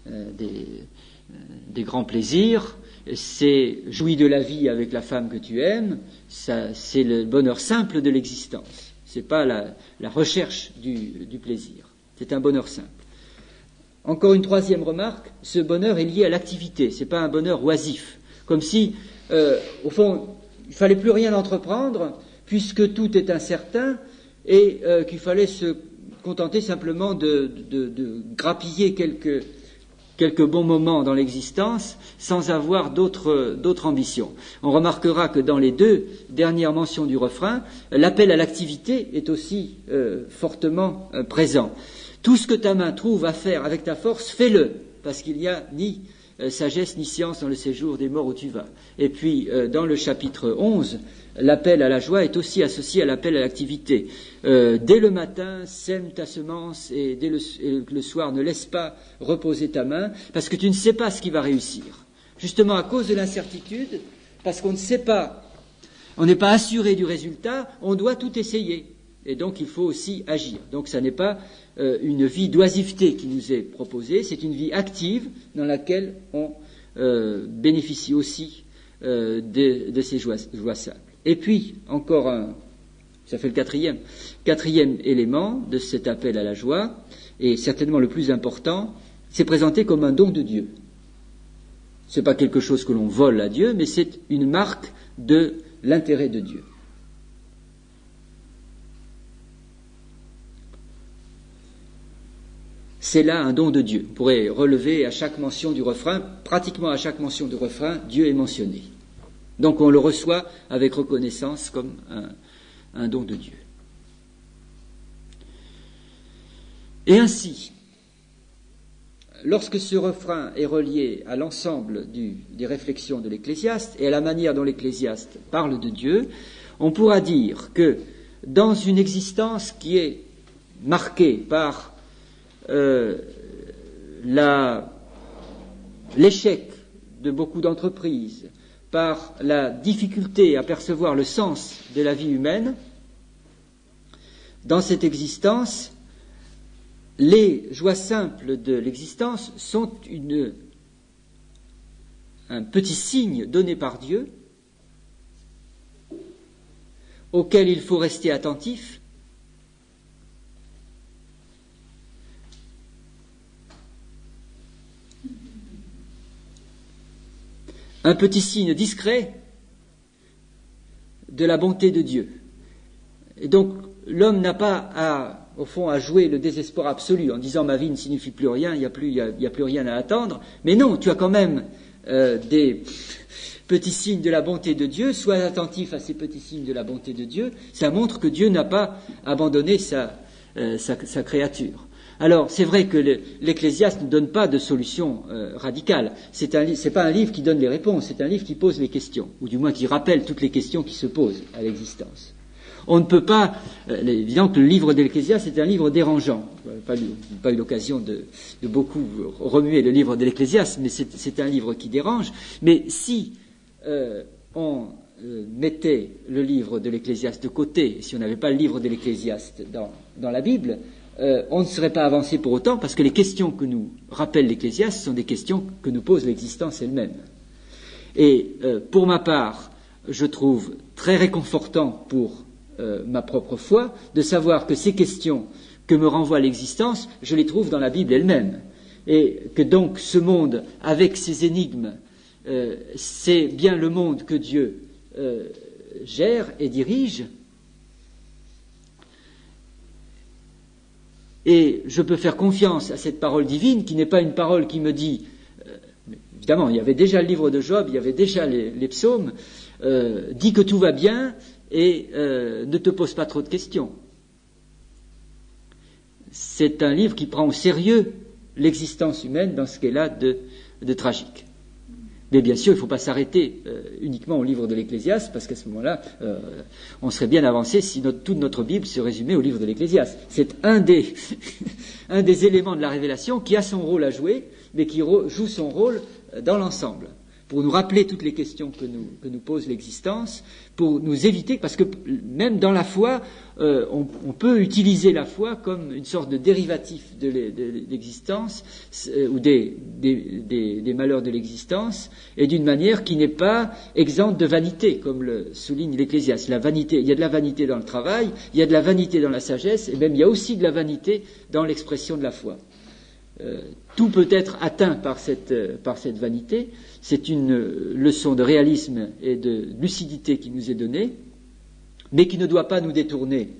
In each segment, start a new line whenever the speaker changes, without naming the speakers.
des grands plaisirs, c'est jouir de la vie avec la femme que tu aimes, ça, c'est le bonheur simple de l'existence. C'est pas la recherche du plaisir. C'est un bonheur simple. Encore une troisième remarque, ce bonheur est lié à l'activité, c'est pas un bonheur oisif. Comme si, au fond, il fallait plus rien entreprendre, puisque tout est incertain, et qu'il fallait se contenter simplement de grappiller quelques bons moments dans l'existence, sans avoir d'autres ambitions. On remarquera que dans les deux dernières mentions du refrain, l'appel à l'activité est aussi fortement présent. Tout ce que ta main trouve à faire avec ta force, fais-le, parce qu'il n'y a ni sagesse ni science dans le séjour des morts où tu vas. Et puis, dans le chapitre 11, l'appel à la joie est aussi associé à l'appel à l'activité. Dès le matin, sème ta semence, et dès le soir, ne laisse pas reposer ta main, parce que tu ne sais pas ce qui va réussir. Justement, à cause de l'incertitude, parce qu'on ne sait pas, on n'est pas assuré du résultat, on doit tout essayer. Et donc, il faut aussi agir. Donc, ça n'est pas une vie d'oisiveté qui nous est proposée, c'est une vie active dans laquelle on bénéficie aussi de ces joies simples. Et puis, encore ça fait le quatrième élément de cet appel à la joie, et certainement le plus important, c'est présenté comme un don de Dieu. Ce n'est pas quelque chose que l'on vole à Dieu, mais c'est une marque de l'intérêt de Dieu. C'est là un don de Dieu. On pourrait relever à chaque mention du refrain, pratiquement à chaque mention du refrain, Dieu est mentionné. Donc on le reçoit avec reconnaissance comme un don de Dieu. Et ainsi, lorsque ce refrain est relié à l'ensemble des réflexions de l'Ecclésiaste et à la manière dont l'Ecclésiaste parle de Dieu, on pourra dire que dans une existence qui est marquée par l'échec de beaucoup d'entreprises, par la difficulté à percevoir le sens de la vie humaine, dans cette existence, les joies simples de l'existence sont un petit signe donné par Dieu auquel il faut rester attentif, un petit signe discret de la bonté de Dieu. Et donc, l'homme n'a pas au fond, à jouer le désespoir absolu en disant ma vie ne signifie plus rien, il n'y a plus rien à attendre. Mais non, tu as quand même des petits signes de la bonté de Dieu. Sois attentif à ces petits signes de la bonté de Dieu. Ça montre que Dieu n'a pas abandonné sa créature. Alors, c'est vrai que l'Ecclésiaste ne donne pas de solution radicale. C'est pas un livre qui donne les réponses, c'est un livre qui pose les questions, ou du moins qui rappelle toutes les questions qui se posent à l'existence. On ne peut pas, évidemment que le livre de l'Ecclésiaste est un livre dérangeant. Je n'ai pas eu l'occasion de beaucoup remuer le livre de l'Ecclésiaste, mais c'est un livre qui dérange. Mais si on mettait le livre de l'Ecclésiaste de côté, si on n'avait pas le livre de l'Ecclésiaste dans la Bible, on ne serait pas avancé pour autant, parce que les questions que nous rappelle l'Ecclésiaste sont des questions que nous pose l'existence elle-même. Et pour ma part, je trouve très réconfortant pour ma propre foi de savoir que ces questions que me renvoie l'existence, je les trouve dans la Bible elle-même. Et que donc ce monde, avec ses énigmes, c'est bien le monde que Dieu gère et dirige. Et je peux faire confiance à cette parole divine qui n'est pas une parole qui me dit, évidemment, il y avait déjà le livre de Job, il y avait déjà les psaumes, dis que tout va bien et ne te pose pas trop de questions. C'est un livre qui prend au sérieux l'existence humaine dans ce qu'elle a de tragique. Mais bien sûr, il ne faut pas s'arrêter uniquement au livre de l'Ecclésiaste, parce qu'à ce moment-là, on serait bien avancé si toute notre Bible se résumait au livre de l'Ecclésiaste. C'est un des éléments de la révélation qui a son rôle à jouer, mais qui joue son rôle dans l'ensemble. pour nous rappeler toutes les questions que nous pose l'existence, pour nous éviter, parce que même dans la foi, on peut utiliser la foi comme une sorte de dérivatif de l'existence ou des malheurs de l'existence, et d'une manière qui n'est pas exempte de vanité, comme le souligne l'Ecclésiaste. La vanité, il y a de la vanité dans le travail, il y a de la vanité dans la sagesse, et même il y a aussi de la vanité dans l'expression de la foi. Tout peut être atteint par cette vanité. C'est une leçon de réalisme et de lucidité qui nous est donnée, mais qui ne doit pas nous détourner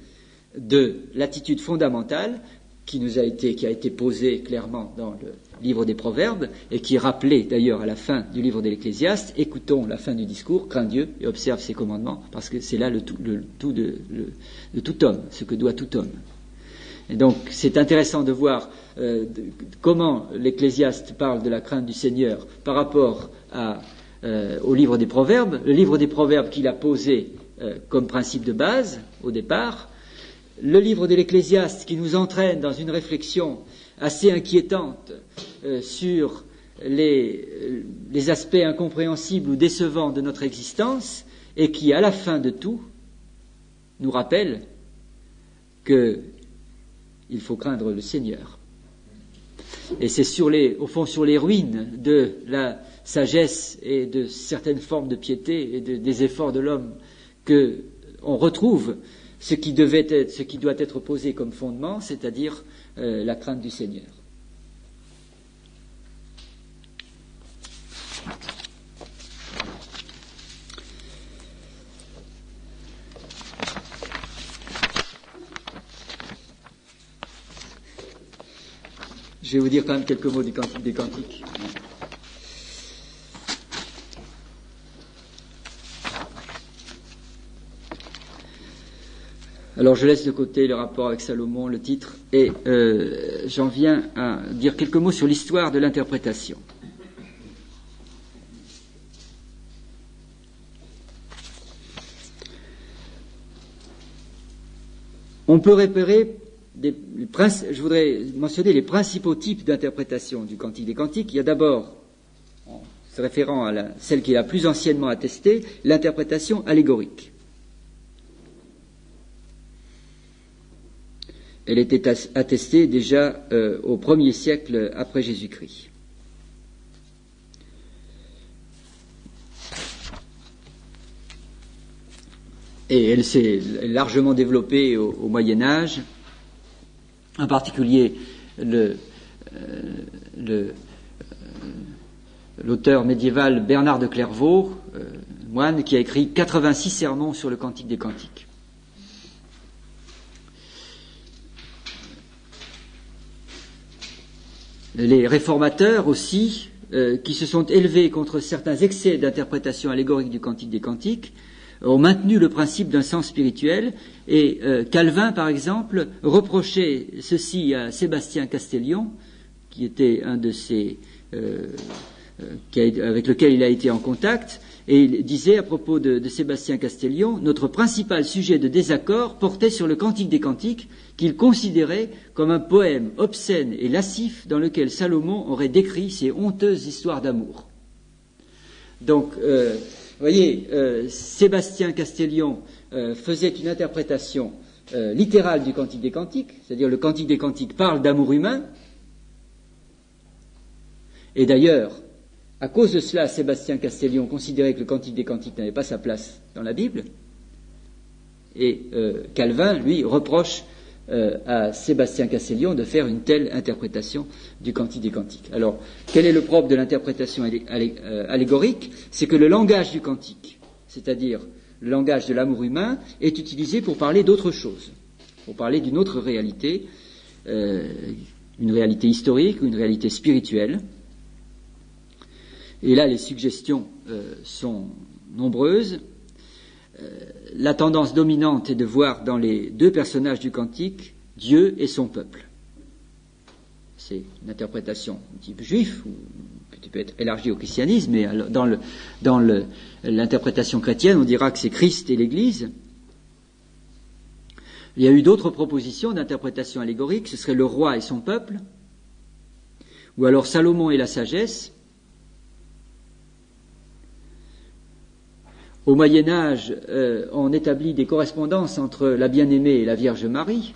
de l'attitude fondamentale qui a été posée clairement dans le livre des Proverbes et qui est rappelée d'ailleurs à la fin du livre de l'Ecclésiaste. Écoutons la fin du discours, crains Dieu et observe ses commandements, parce que c'est là le tout de tout homme, ce que doit tout homme. Et donc, c'est intéressant de voir comment l'Ecclésiaste parle de la crainte du Seigneur par rapport au livre des Proverbes. Le livre des Proverbes qu'il a posé comme principe de base au départ. Le livre de l'Ecclésiaste qui nous entraîne dans une réflexion assez inquiétante sur les aspects incompréhensibles ou décevants de notre existence et qui, à la fin de tout, nous rappelle qu'il faut craindre le Seigneur. Et c'est au fond sur les ruines de la sagesse et de certaines formes de piété et des efforts de l'homme qu'on retrouve ce qui doit être posé comme fondement, c'est-à-dire la crainte du Seigneur. Je vais vous dire quand même quelques mots du Cantique des Cantiques. Alors je laisse de côté le rapport avec Salomon, le titre, et j'en viens à dire quelques mots sur l'histoire de l'interprétation. On peut repérer je voudrais mentionner les principaux types d'interprétation du Cantique des Cantiques. Il y a d'abord, en se référant à celle qui est la plus anciennement attestée, l'interprétation allégorique. Elle était attestée déjà au 1er siècle après Jésus-Christ. Et elle s'est largement développée au Moyen Âge. En particulier, l'auteur médiéval Bernard de Clairvaux, moine, qui a écrit 86 sermons sur le Cantique des Cantiques. Les réformateurs aussi, qui se sont élevés contre certains excès d'interprétation allégorique du Cantique des Cantiques, ont maintenu le principe d'un sens spirituel, et Calvin, par exemple, reprochait ceci à Sébastien Castellion, qui était un de ces avec lequel il a été en contact, et il disait à propos de Sébastien Castellion: notre principal sujet de désaccord portait sur le Cantique des Cantiques, qu'il considérait comme un poème obscène et lascif dans lequel Salomon aurait décrit ses honteuses histoires d'amour. Donc, vous voyez, Sébastien Castellion faisait une interprétation littérale du Cantique des Cantiques, c'est-à-dire le Cantique des Cantiques parle d'amour humain, et d'ailleurs, à cause de cela, Sébastien Castellion considérait que le Cantique des Cantiques n'avait pas sa place dans la Bible, et Calvin, lui, reproche à Sébastien Castellion de faire une telle interprétation du Cantique des Cantiques. Alors, quel est le propre de l'interprétation allégorique? C'est que le langage du Cantique, c'est-à-dire le langage de l'amour humain, est utilisé pour parler d'autre chose, pour parler d'une autre réalité, une réalité historique ou une réalité spirituelle. Et là, les suggestions sont nombreuses. La tendance dominante est de voir dans les deux personnages du Cantique Dieu et son peuple. C'est une interprétation type juif, ou qui peut être élargie au christianisme, mais dans l'interprétation chrétienne, on dira que c'est Christ et l'Église. Il y a eu d'autres propositions d'interprétation allégorique, ce serait le roi et son peuple, ou alors Salomon et la sagesse, Au Moyen-Âge, on établit des correspondances entre la bien-aimée et la Vierge Marie.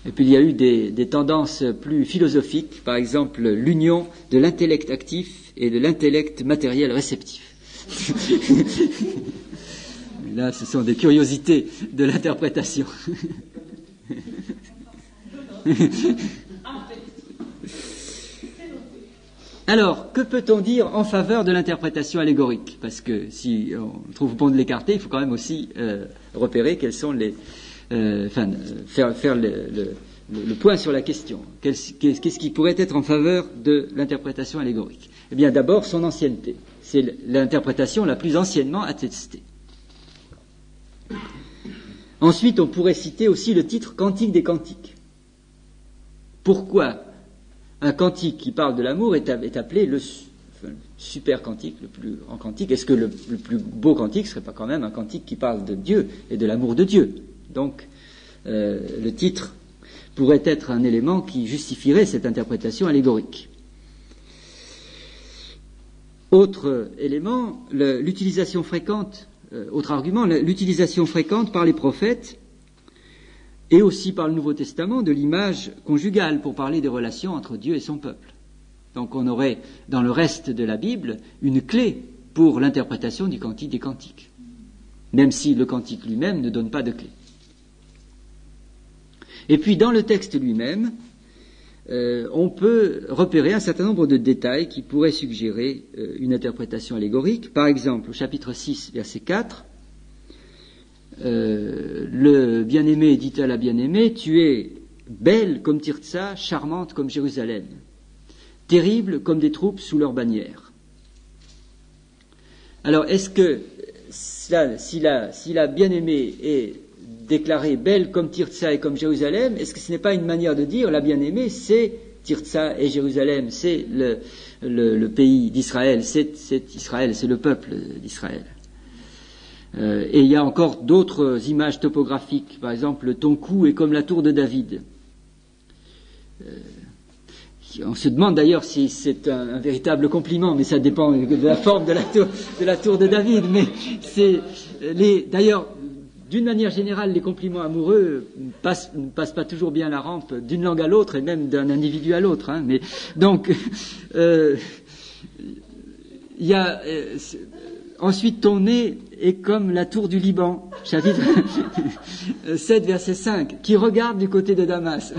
Et puis il y a eu des tendances plus philosophiques, par exemple l'union de l'intellect actif et de l'intellect matériel réceptif. Là, ce sont des curiosités de l'interprétation. Alors, que peut-on dire en faveur de l'interprétation allégorique? Parce que si on trouve bon de l'écarter, il faut quand même aussi repérer quels sont les... faire le point sur la question. Qu'est-ce qui pourrait être en faveur de l'interprétation allégorique? Eh bien, d'abord, son ancienneté. C'est l'interprétation la plus anciennement attestée. Ensuite, on pourrait citer aussi le titre Cantique des Cantiques. Pourquoi un cantique qui parle de l'amour est appelé le super cantique, le plus grand cantique? Est-ce que le plus beau cantique ne serait pas quand même un cantique qui parle de Dieu et de l'amour de Dieu? Donc, le titre pourrait être un élément qui justifierait cette interprétation allégorique. Autre élément, l'utilisation fréquente, autre argument, l'utilisation fréquente par les prophètes et aussi par le Nouveau Testament de l'image conjugale pour parler des relations entre Dieu et son peuple. Donc on aurait dans le reste de la Bible une clé pour l'interprétation du Cantique des Cantiques, même si le cantique lui-même ne donne pas de clé. Et puis dans le texte lui-même, on peut repérer un certain nombre de détails qui pourraient suggérer une interprétation allégorique. Par exemple, au chapitre 6, verset 4, le bien-aimé dit à la bien-aimée, « Tu es belle comme Tirtsa, charmante comme Jérusalem, terrible comme des troupes sous leur bannière. » Alors, est-ce que si la bien-aimée est déclarée belle comme Tirtsa et comme Jérusalem, est-ce que ce n'est pas une manière de dire la bien-aimée, c'est Tirtsa et Jérusalem, c'est le pays d'Israël, c'est Israël, c'est le peuple d'Israël. Et il y a encore d'autres images topographiques, par exemple ton cou est comme la tour de David. On se demande d'ailleurs si c'est un véritable compliment, mais ça dépend de la forme de la tour de David. Mais d'ailleurs, d'une manière générale, les compliments amoureux ne passent pas toujours bien la rampe d'une langue à l'autre et même d'un individu à l'autre. Hein. Mais donc, il y a ensuite ton nez est comme la tour du Liban, chapitre 7, verset 5, qui regarde du côté de Damas.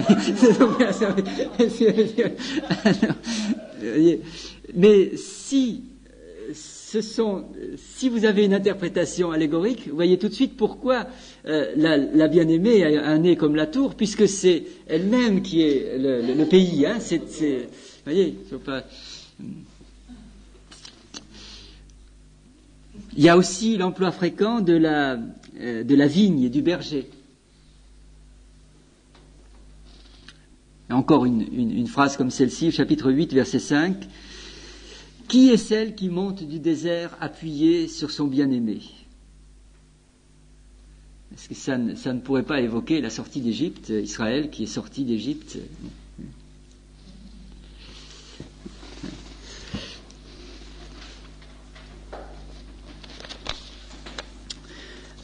Mais si vous avez une interprétation allégorique, vous voyez tout de suite pourquoi la bien-aimée a un nez comme la tour, puisque c'est elle-même qui est le pays. Hein, vous voyez, faut pas... Il y a aussi l'emploi fréquent de la vigne et du berger. Et encore une phrase comme celle-ci, chapitre 8, verset 5. « Qui est celle qui monte du désert appuyée sur son bien-aimé » Est-ce que ça ne pourrait pas évoquer la sortie d'Égypte, Israël qui est sorti d'Égypte?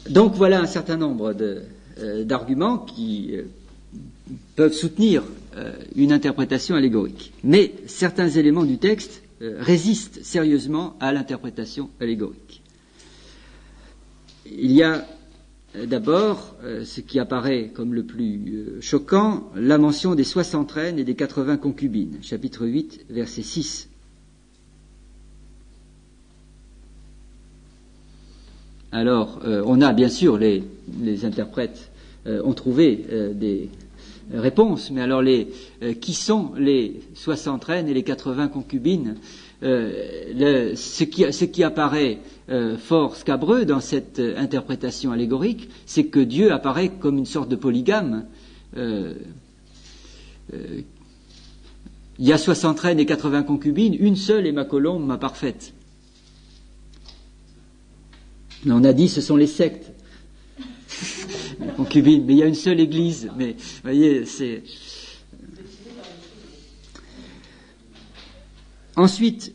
Donc voilà un certain nombre d'arguments qui peuvent soutenir une interprétation allégorique. Mais certains éléments du texte résistent sérieusement à l'interprétation allégorique. Il y a d'abord ce qui apparaît comme le plus choquant, la mention des 60 reines et des 80 concubines, chapitre 8, verset 6. Alors, on a bien sûr, les interprètes ont trouvé des réponses, mais alors qui sont les 60 reines et les 80 concubines? Ce qui apparaît fort scabreux dans cette interprétation allégorique, c'est que Dieu apparaît comme une sorte de polygame. Il y a 60 reines et 80 concubines, une seule est ma colombe, ma parfaite. On a dit ce sont les sectes, les concubines, mais il y a une seule église. Mais vous voyez, c'est. Ensuite,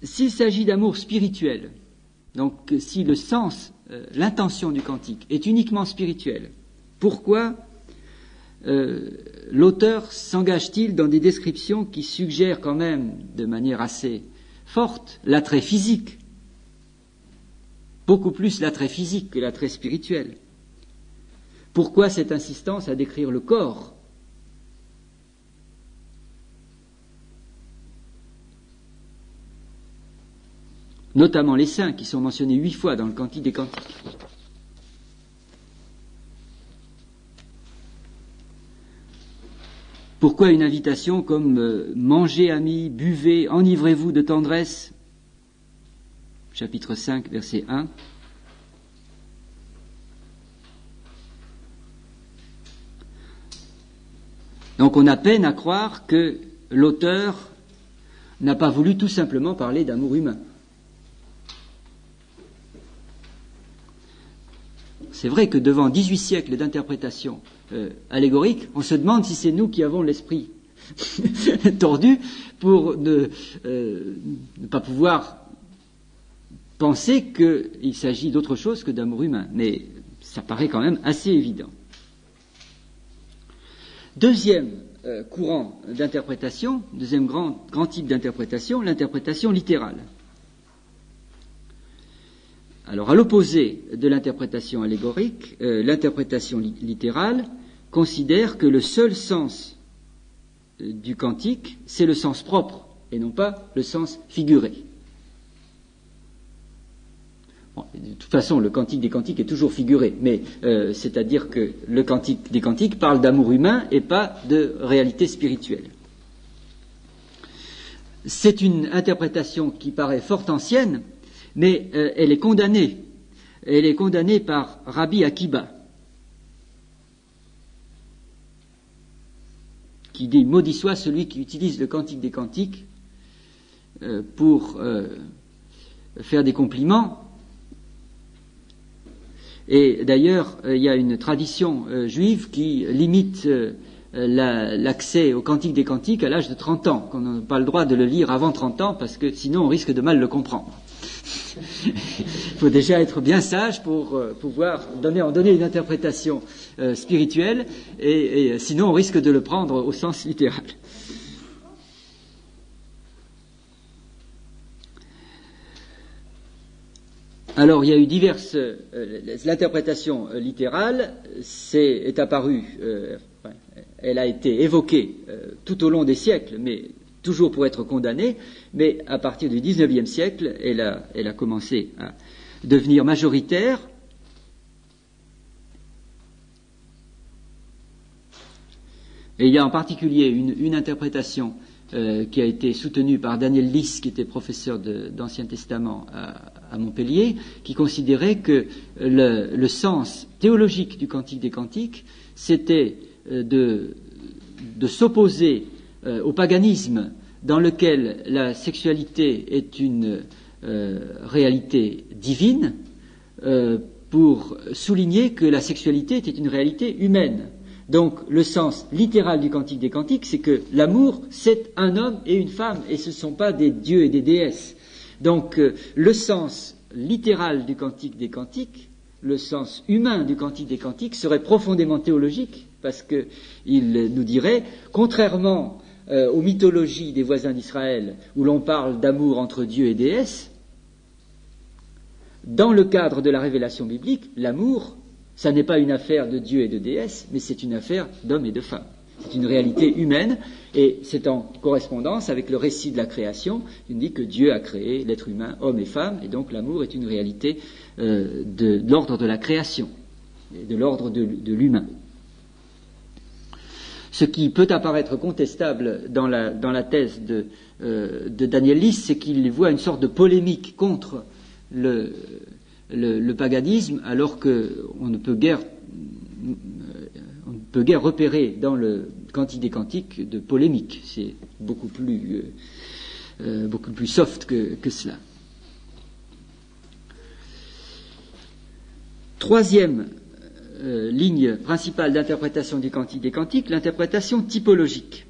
s'il s'agit d'amour spirituel, donc si le sens, l'intention du cantique est uniquement spirituelle, pourquoi l'auteur s'engage-t-il dans des descriptions qui suggèrent quand même de manière assez forte l'attrait physique, beaucoup plus l'attrait physique que l'attrait spirituel? Pourquoi cette insistance à décrire le corps? Notamment les saints qui sont mentionnés 8 fois dans le Cantique des Cantiques. Pourquoi une invitation comme mangez amis, buvez, enivrez-vous de tendresse, chapitre 5, verset 1. Donc on a peine à croire que l'auteur n'a pas voulu tout simplement parler d'amour humain. C'est vrai que devant 18 siècles d'interprétation allégorique, on se demande si c'est nous qui avons l'esprit tordu pour ne pas pouvoir penser qu'il s'agit d'autre chose que d'amour humain. Mais ça paraît quand même assez évident. Deuxième courant d'interprétation, deuxième grand type d'interprétation, l'interprétation littérale. Alors, à l'opposé de l'interprétation allégorique, l'interprétation littérale considère que le seul sens du cantique, c'est le sens propre, et non pas le sens figuré. Bon, de toute façon, le Cantique des Cantiques est toujours figuré, mais c'est-à-dire que le Cantique des Cantiques parle d'amour humain et pas de réalité spirituelle. C'est une interprétation qui paraît fort ancienne, mais elle est condamnée. Elle est condamnée par Rabbi Akiba, qui dit « Maudit soit celui qui utilise le Cantique des Cantiques pour faire des compliments ». Et d'ailleurs, il y a une tradition juive qui limite l'accès au Cantique des Cantiques à l'âge de 30 ans, qu'on n'a pas le droit de le lire avant 30 ans, parce que sinon on risque de mal le comprendre. Il faut déjà être bien sage pour pouvoir en donner une interprétation spirituelle, et sinon on risque de le prendre au sens littéral. Alors il y a eu diverses... l'interprétation littérale est apparue, elle a été évoquée tout au long des siècles, mais toujours pour être condamnée, mais à partir du XIXe siècle, elle a commencé à devenir majoritaire. Et il y a en particulier une interprétation qui a été soutenue par Daniel Liss, qui était professeur d'Ancien Testament à Montpellier, qui considérait que le sens théologique du Cantique des Cantiques, c'était de s'opposer au paganisme dans lequel la sexualité est une réalité divine, pour souligner que la sexualité était une réalité humaine. Donc le sens littéral du Cantique des Cantiques, c'est que l'amour, c'est un homme et une femme, et ce ne sont pas des dieux et des déesses. Donc le sens littéral du Cantique des Cantiques, le sens humain du Cantique des Cantiques serait profondément théologique, parce qu'il nous dirait, contrairement aux mythologies des voisins d'Israël, où l'on parle d'amour entre dieux et déesses, dans le cadre de la révélation biblique, l'amour, ça n'est pas une affaire de Dieu et de déesse, mais c'est une affaire d'hommes et de femmes. C'est une réalité humaine, et c'est en correspondance avec le récit de la création. Il dit que Dieu a créé l'être humain, homme et femme, et donc l'amour est une réalité de l'ordre de la création, et de l'ordre de l'humain. Ce qui peut apparaître contestable dans la thèse de Daniel Liss, c'est qu'il voit une sorte de polémique contre le paganisme, alors qu'on ne peut guère repérer dans le Cantique des Cantiques de polémique. C'est beaucoup plus soft que cela. Troisième ligne principale d'interprétation du Cantique des Cantiques, l'interprétation typologique.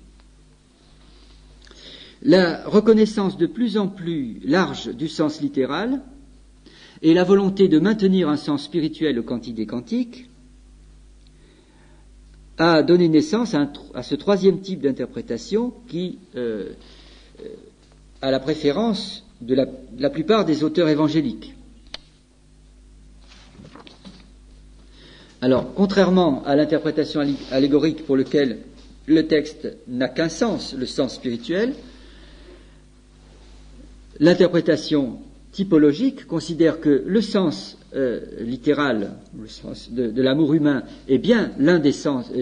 la reconnaissance de plus en plus large du sens littéral et la volonté de maintenir un sens spirituel au Cantique des Cantiques a donné naissance à ce troisième type d'interprétation qui a la préférence de la plupart des auteurs évangéliques. Alors, contrairement à l'interprétation allégorique pour laquelle le texte n'a qu'un sens, le sens spirituel, l'interprétation typologique considère que le sens littéral, le sens de l'amour humain, est bien l'un des sens,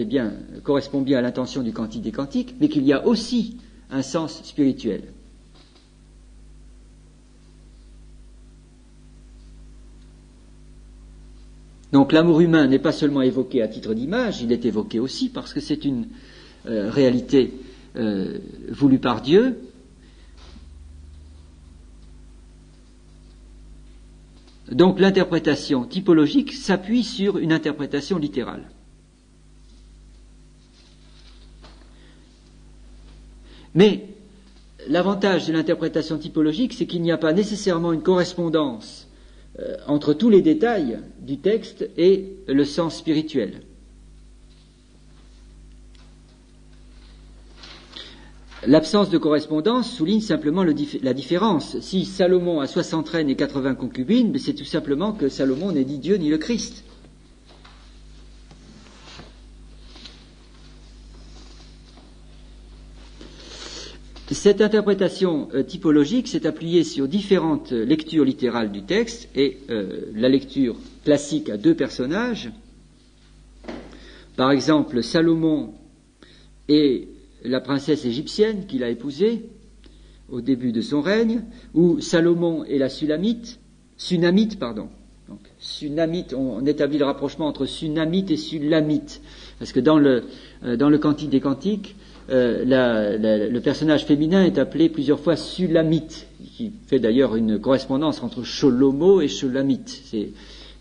correspond bien à l'intention du Cantique des Cantiques, mais qu'il y a aussi un sens spirituel. Donc l'amour humain n'est pas seulement évoqué à titre d'image, il est évoqué aussi parce que c'est une réalité voulue par Dieu. Donc l'interprétation typologique s'appuie sur une interprétation littérale. Mais l'avantage de l'interprétation typologique, c'est qu'il n'y a pas nécessairement une correspondance entre tous les détails du texte et le sens spirituel. L'absence de correspondance souligne simplement la différence. Si Salomon a 60 reines et 80 concubines, c'est tout simplement que Salomon n'est ni Dieu ni le Christ. Cette interprétation typologique s'est appuyée sur différentes lectures littérales du texte et la lecture classique à deux personnages. Par exemple, Salomon et la princesse égyptienne qu'il a épousée au début de son règne, ou Salomon et la Sunamite. Donc, Sunamite, on établit le rapprochement entre Sunamite et Sulamite, parce que dans le Cantique des Cantiques, le personnage féminin est appelé plusieurs fois Sulamite, qui fait d'ailleurs une correspondance entre Sholomo et Shulamite. C'est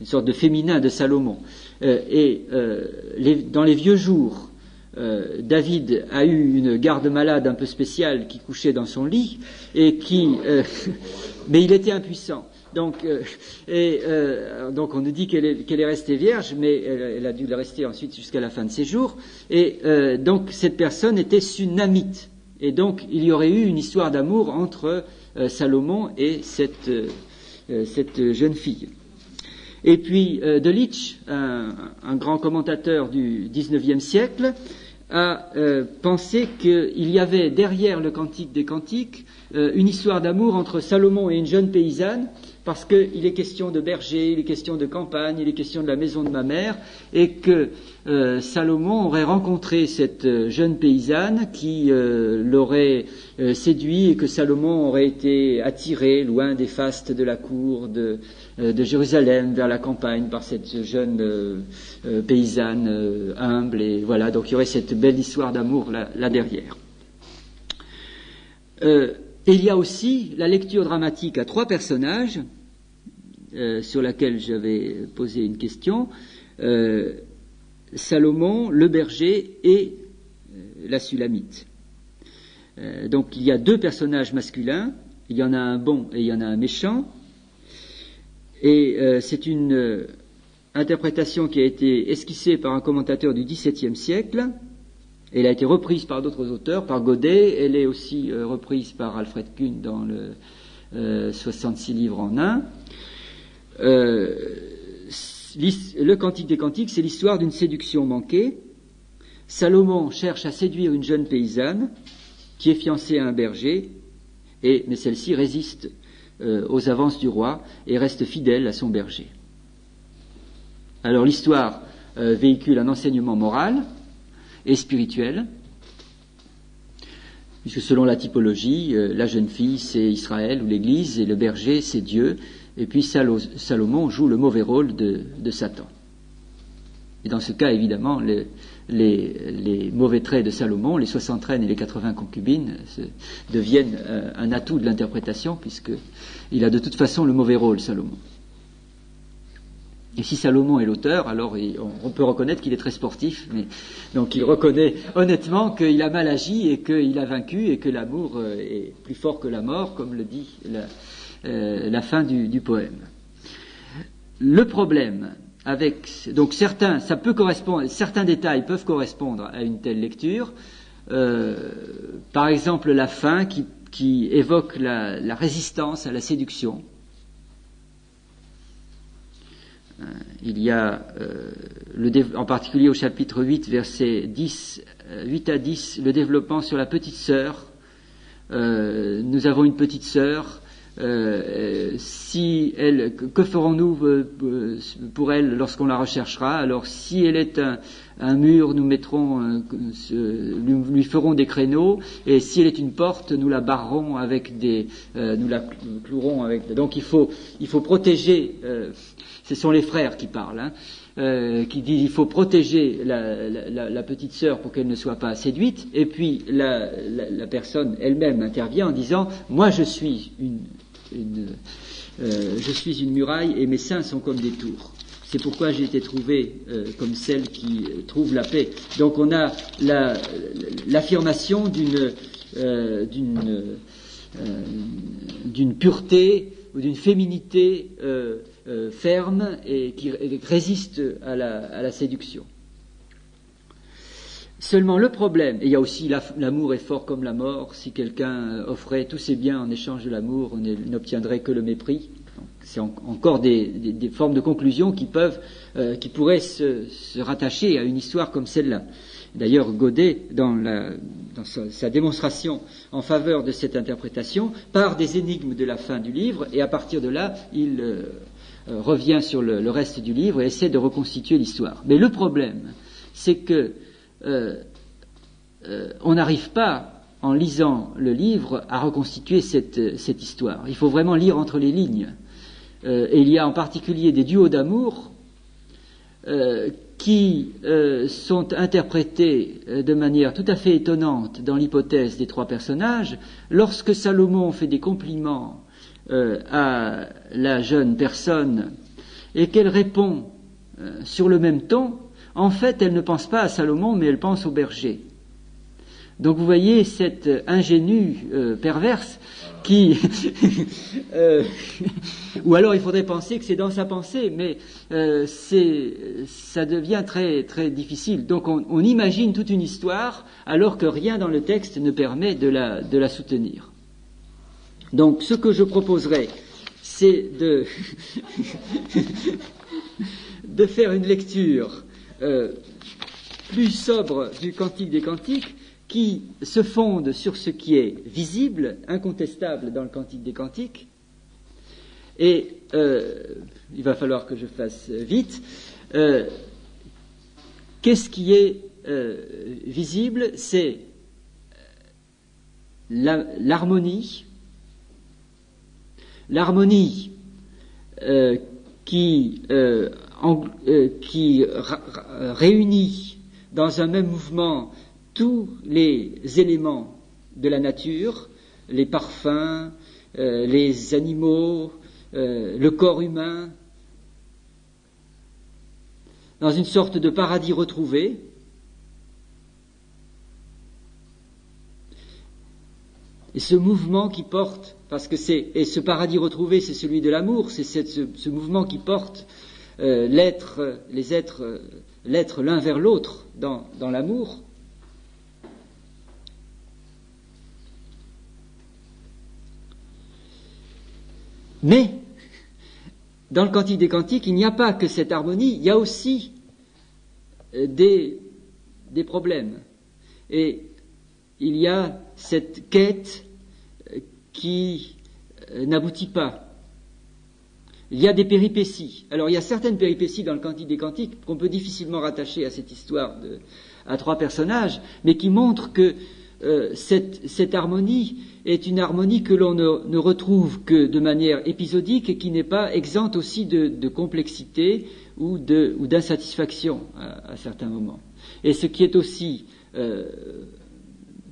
une sorte de féminin de Salomon. Dans les vieux jours, David a eu une garde malade un peu spéciale qui couchait dans son lit et mais il était impuissant. Donc on nous dit qu'elle est restée vierge, mais elle a dû le rester ensuite jusqu'à la fin de ses jours. Et donc cette personne était Sunamite. Et donc il y aurait eu une histoire d'amour entre Salomon et cette jeune fille. Et puis Delitzsch, un grand commentateur du XIXe siècle, a pensé qu'il y avait derrière le Cantique des Cantiques une histoire d'amour entre Salomon et une jeune paysanne, parce qu'il est question de berger, il est question de campagne, il est question de la maison de ma mère, et que Salomon aurait rencontré cette jeune paysanne qui l'aurait séduit, et que Salomon aurait été attiré loin des fastes de la cour de Jérusalem vers la campagne par cette jeune paysanne humble, et voilà, donc il y aurait cette belle histoire d'amour là derrière. Et il y a aussi la lecture dramatique à trois personnages, sur laquelle j'avais posé une question, Salomon, le berger et la Sulamite. Donc il y a deux personnages masculins, il y en a un bon et il y en a un méchant, et c'est une interprétation qui a été esquissée par un commentateur du XVIIe siècle. Elle a été reprise par d'autres auteurs, par Godet, elle est aussi reprise par Alfred Kuhn dans le 66 livres en un. Le Cantique des Cantiques, c'est l'histoire d'une séduction manquée. Salomon cherche à séduire une jeune paysanne qui est fiancée à un berger, mais celle-ci résiste aux avances du roi et reste fidèle à son berger. Alors l'histoire véhicule un enseignement moral et spirituel, puisque selon la typologie, la jeune fille c'est Israël ou l'Église et le berger c'est Dieu, et puis Salomon joue le mauvais rôle de Satan. Et dans ce cas, évidemment, les mauvais traits de Salomon, les 60 reines et les 80 concubines, deviennent un atout de l'interprétation, puisqu'il a de toute façon le mauvais rôle, Salomon. Et si Salomon est l'auteur, alors on peut reconnaître qu'il est très sportif, mais donc il reconnaît honnêtement qu'il a mal agi et qu'il a vaincu et que l'amour est plus fort que la mort, comme le dit la fin du poème. Le problème donc ça peut correspondre, certains détails peuvent correspondre à une telle lecture. Par exemple, la fin qui évoque la résistance à la séduction. Il y a, en particulier au chapitre 8, versets 8 à 10, le développement sur la petite sœur. Nous avons une petite sœur. Que ferons-nous pour elle lorsqu'on la recherchera? Alors, si elle est un mur, nous lui ferons des créneaux, et si elle est une porte, nous la barrerons nous la clouerons avec. Donc, il faut protéger. Ce sont les frères qui parlent, qui disent il faut protéger la petite sœur pour qu'elle ne soit pas séduite. Et puis la personne elle-même intervient en disant moi je suis une muraille et mes seins sont comme des tours. C'est pourquoi j'ai été trouvée comme celle qui trouve la paix. Donc on a l'affirmation d'une pureté ou d'une féminité ferme et qui résiste à la séduction. Seulement le problème, et il y a aussi l'amour est fort comme la mort, si quelqu'un offrait tous ses biens en échange de l'amour, on n'obtiendrait que le mépris. Donc, c'est encore des formes de conclusion qui pourraient se rattacher à une histoire comme celle-là. D'ailleurs, Godet, dans sa démonstration en faveur de cette interprétation, part des énigmes de la fin du livre, et à partir de là, il revient sur le reste du livre et essaie de reconstituer l'histoire. Mais le problème, c'est que on n'arrive pas, en lisant le livre, à reconstituer cette histoire. Il faut vraiment lire entre les lignes. Et il y a en particulier des duos d'amour qui sont interprétés de manière tout à fait étonnante dans l'hypothèse des trois personnages. Lorsque Salomon fait des compliments à la jeune personne et qu'elle répond sur le même ton, en fait, elle ne pense pas à Salomon, mais elle pense au berger. Donc vous voyez cette ingénue perverse qui... ou alors il faudrait penser que c'est dans sa pensée, mais ça devient très, très difficile. Donc on imagine toute une histoire, alors que rien dans le texte ne permet de la soutenir. Donc ce que je proposerais, c'est de faire une lecture plus sobre du Cantique des Cantiques, qui se fonde sur ce qui est visible, incontestable dans le Cantique des Cantiques. Et il va falloir que je fasse vite. Qu'est-ce qui est visible? C'est l'harmonie. L'harmonie qui réunit dans un même mouvement tous les éléments de la nature, les parfums, les animaux, le corps humain, dans une sorte de paradis retrouvé. Et ce mouvement qui porte, parce que ce paradis retrouvé, c'est celui de l'amour, c'est ce mouvement qui porte l'être l'un vers l'autre dans l'amour. Mais, dans le Cantique des Cantiques, il n'y a pas que cette harmonie, il y a aussi des problèmes. Et il y a cette quête qui n'aboutit pas. Il y a des péripéties. Alors il y a certaines péripéties dans le Cantique des Cantiques qu'on peut difficilement rattacher à cette histoire à trois personnages, mais qui montrent que cette harmonie est une harmonie que l'on ne retrouve que de manière épisodique et qui n'est pas exempte aussi de complexité ou d'insatisfaction à certains moments. Et ce qui est aussi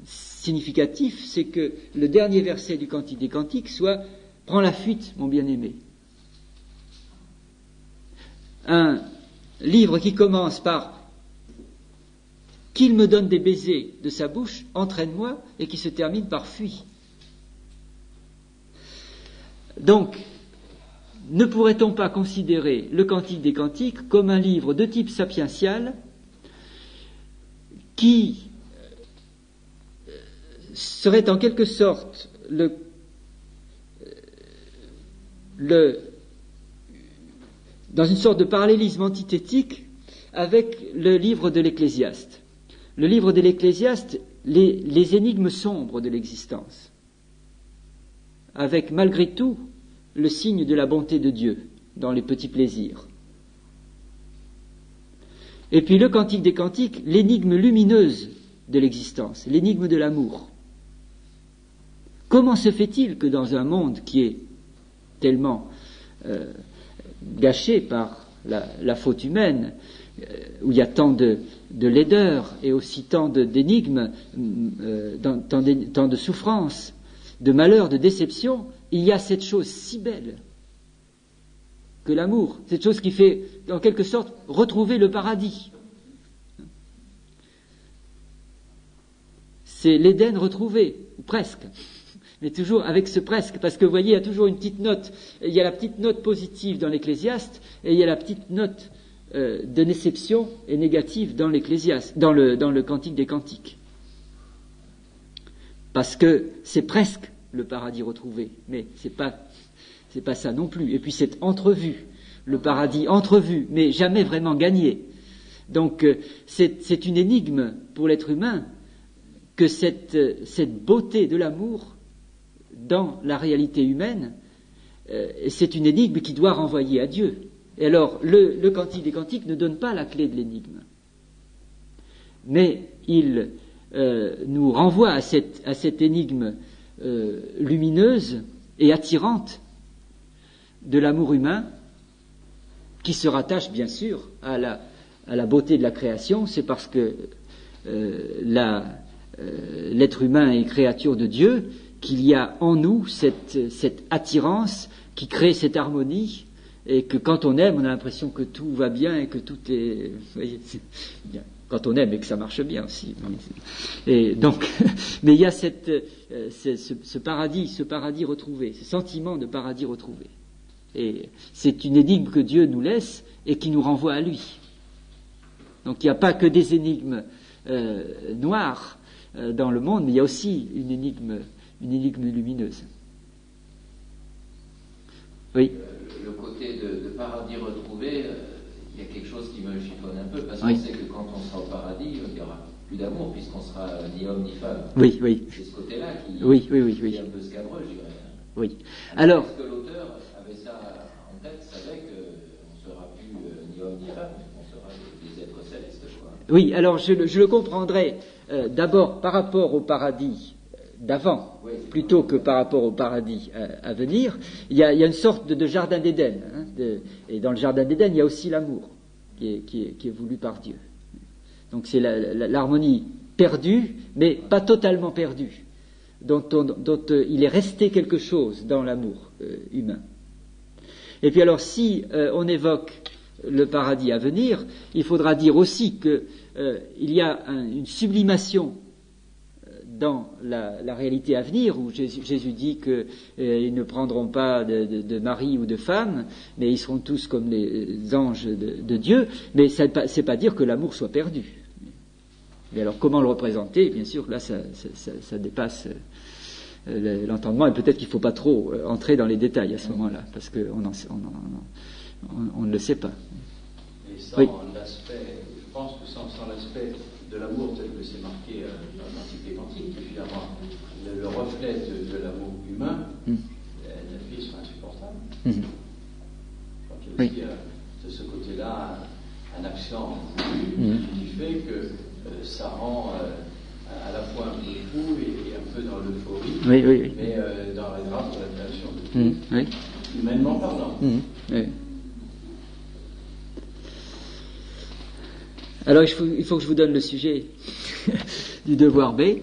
significatif, c'est que le dernier verset du Cantique des Cantiques soit « Prends la fuite, mon bien-aimé ». un livre qui commence par « Qu'il me donne des baisers de sa bouche, entraîne-moi » et qui se termine par « Fuis ». Donc, ne pourrait-on pas considérer le Cantique des Cantiques comme un livre de type sapiential qui serait en quelque sorte dans une sorte de parallélisme antithétique avec le livre de l'Ecclésiaste. Le livre de l'Ecclésiaste, les énigmes sombres de l'existence, avec malgré tout le signe de la bonté de Dieu dans les petits plaisirs. Et puis le Cantique des Cantiques, l'énigme lumineuse de l'existence, l'énigme de l'amour. Comment se fait-il que dans un monde qui est tellement gâché par la faute humaine, où il y a tant de laideur et aussi tant d'énigmes, tant de souffrances, de malheurs, de déceptions, il y a cette chose si belle que l'amour, cette chose qui fait en quelque sorte retrouver le paradis. C'est l'Éden retrouvé, ou presque, mais toujours avec ce presque, parce que vous voyez, il y a toujours une petite note, il y a la petite note positive dans l'Ecclésiaste, et il y a la petite note de déception et négative dans l'Ecclésiaste, dans le Cantique des Cantiques. Parce que c'est presque le paradis retrouvé, mais c'est pas ça non plus. Et puis c'est entrevu, le paradis entrevu, mais jamais vraiment gagné. Donc c'est une énigme pour l'être humain que cette beauté de l'amour dans la réalité humaine, c'est une énigme qui doit renvoyer à Dieu. Et alors le Cantique des Cantiques ne donne pas la clé de l'énigme, mais il nous renvoie à cette énigme lumineuse et attirante de l'amour humain, qui se rattache bien sûr à la beauté de la création. C'est parce que l'être humain est créature de Dieu qu'il y a en nous cette attirance qui crée cette harmonie, et que quand on aime, on a l'impression que tout va bien et que tout est... Vous voyez, bien. Quand on aime et que ça marche bien aussi. Et donc, mais il y a ce paradis retrouvé, ce sentiment de paradis retrouvé. Et c'est une énigme que Dieu nous laisse et qui nous renvoie à lui. Donc il n'y a pas que des énigmes noires dans le monde, mais il y a aussi une énigme lumineuse. Oui.
Le côté de paradis retrouvé, il y a quelque chose qui me chiffonne un peu, parce qu'on
Oui.
sait que quand on sera au paradis, il n'y aura plus d'amour, puisqu'on sera ni homme ni femme.
Oui, oui.
C'est ce côté-là qui est un peu scabreux, je dirais.
Oui. Alors,
est-ce que l'auteur avait ça en tête, savait qu'on ne sera plus ni homme ni femme, mais qu'on sera des êtres célestes, quoi.
Oui, alors je le comprendrai d'abord par rapport au paradis d'avant, plutôt que par rapport au paradis à venir. Il y a une sorte de jardin d'Éden, hein, et dans le jardin d'Éden, il y a aussi l'amour qui est voulu par Dieu. Donc c'est l'harmonie perdue, mais pas totalement perdue, dont il est resté quelque chose dans l'amour humain. Et puis alors, si on évoque le paradis à venir, il faudra dire aussi que il y a une sublimation dans la réalité à venir, où Jésus dit qu'ils ne prendront pas de mari ou de femme, mais ils seront tous comme les anges de Dieu. Mais c'est pas dire que l'amour soit perdu. Mais alors comment le représenter? Bien sûr, là ça dépasse l'entendement, et peut-être qu'il ne faut pas trop entrer dans les détails à ce moment-là, parce qu'on ne le sait pas.
Et sans
Oui.
l'aspect, je pense que sans l'aspect de l'amour tel que c'est marqué dans le Cantique des Cantiques, qui est finalement le reflet de l'amour humain, la vie sera insupportable. Je crois qu'il y a aussi de ce côté-là un accent qui fait que ça rend à la fois un peu fou et un peu dans l'euphorie, mais dans la grâce de la création de Dieu, humainement parlant.
Oui. Alors il faut que je vous donne le sujet du devoir B.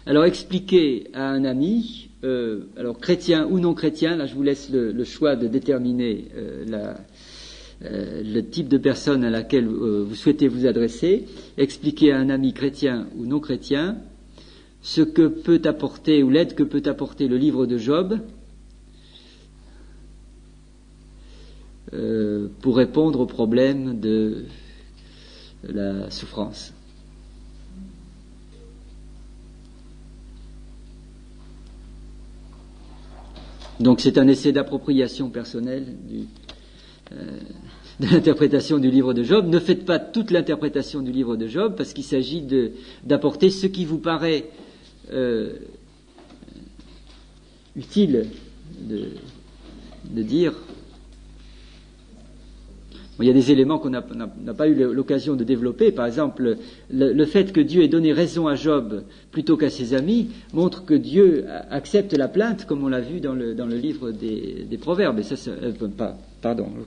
Alors expliquer à un ami, alors chrétien ou non chrétien, là je vous laisse le choix de déterminer le type de personne à laquelle vous souhaitez vous adresser, expliquer à un ami chrétien ou non chrétien ce que peut apporter ou l'aide que peut apporter le livre de Job pour répondre au problème de la souffrance. Donc c'est un essai d'appropriation personnelle de l'interprétation du livre de Job. Ne faites pas toute l'interprétation du livre de Job, parce qu'il s'agit d'apporter ce qui vous paraît utile de dire. Bon, il y a des éléments qu'on n'a pas eu l'occasion de développer. Par exemple, le fait que Dieu ait donné raison à Job plutôt qu'à ses amis montre que Dieu accepte la plainte, comme on l'a vu dans le livre des Proverbes. Et ça,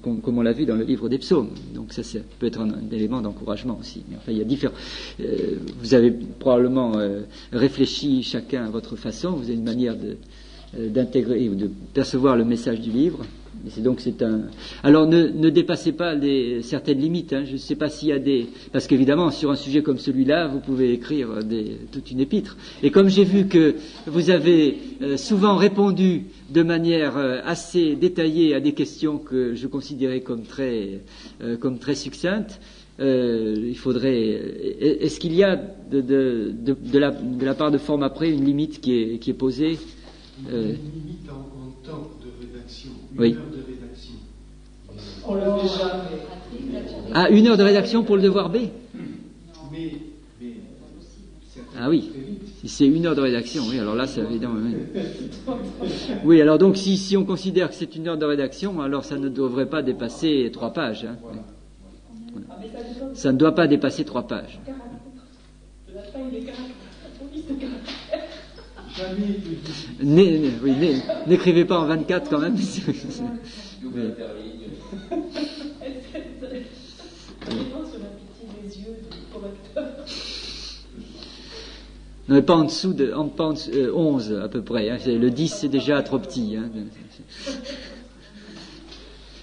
comme on l'a vu dans le livre des Psaumes. Donc ça peut être un élément d'encouragement aussi. Mais enfin, il y a différents. Vous avez probablement réfléchi chacun à votre façon. Vous avez une manière d'intégrer ou de percevoir le message du livre. Alors ne dépassez pas certaines limites. Je ne sais pas s'il y a parce qu'évidemment sur un sujet comme celui-là, vous pouvez écrire toute une épître. Et comme j'ai vu que vous avez souvent répondu de manière assez détaillée à des questions que je considérais comme très succinctes, il faudrait. Est-ce qu'il y a de la part de Forme Après une limite qui est posée?
Une limite en temps de rédaction, une
oui.
heure de rédaction.
On l'a déjà fait.
Ah, 1 heure de rédaction pour le devoir B?
Mais
ah oui, si c'est 1 heure de rédaction, oui, alors là c'est évident. Oui, alors donc si on considère que c'est 1 heure de rédaction, alors ça ne devrait pas dépasser 3 pages. Voilà. Ça ne doit pas dépasser 3 pages. N'écrivez pas en 24 quand même. Non, mais pas en dessous 11 à peu près. Le 10 c'est déjà trop petit.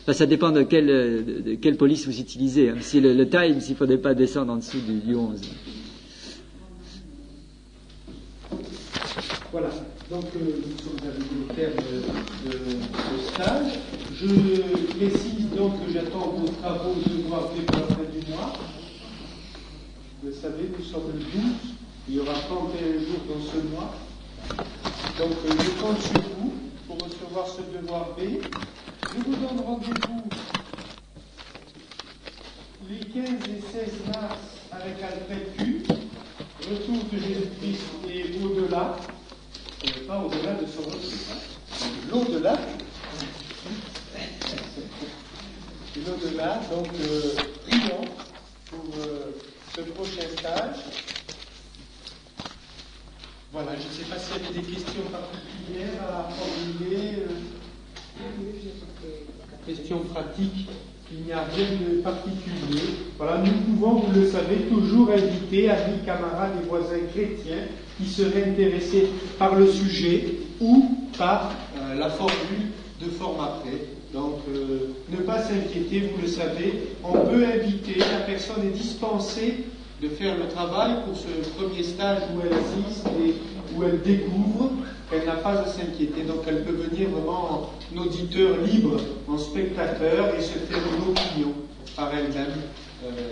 Enfin, ça dépend de quelle police vous utilisez. Si le Times, il ne faudrait pas descendre en dessous du 11.
Voilà, donc nous sommes arrivés au terme de ce stage. Je précise donc que j'attends vos travaux de devoir faits pour la fin du mois. Vous le savez, nous sommes le 12, il y aura 31 jours dans ce mois. Donc je compte sur vous pour recevoir ce devoir B. Je vous donne rendez-vous les 15 et 16 mars avec Alfred Q. Retour de Jésus-Christ et au-delà. Pas au-delà de son retour. L'au-delà. L'au-delà, donc prions pour ce prochain stage. Voilà, je ne sais pas s'il y avait des questions particulières à formuler. Questions pratiques, il n'y a rien de particulier. Voilà, nous pouvons, vous le savez, toujours inviter amis, camarades et voisins chrétiens qui seraient intéressés par le sujet ou par la formule de Forme Après. Donc, ne pas s'inquiéter, vous le savez, on peut inviter, la personne est dispensée de faire le travail pour ce premier stage où elle assiste et où elle découvre, elle n'a pas à s'inquiéter. Donc, elle peut venir vraiment en auditeur libre, en spectateur et se faire une opinion par elle-même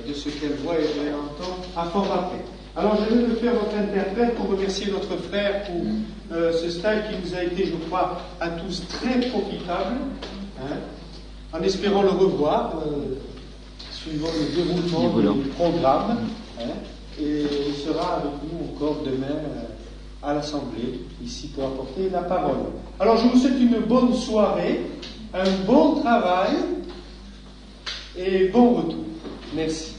de ce qu'elle voit et elle entend à Forme Après. Alors, je vais me faire votre interprète pour remercier notre frère pour ce stage qui nous a été, je crois, à tous très profitable, en espérant le revoir, suivant le déroulement du programme, et il sera avec nous encore demain à l'Assemblée, ici pour apporter la parole. Alors, je vous souhaite une bonne soirée, un bon travail et bon retour. Merci.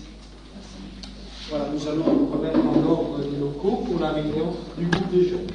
Voilà, nous allons nous remettre en ordre des locaux pour la réunion du groupe des jeunes.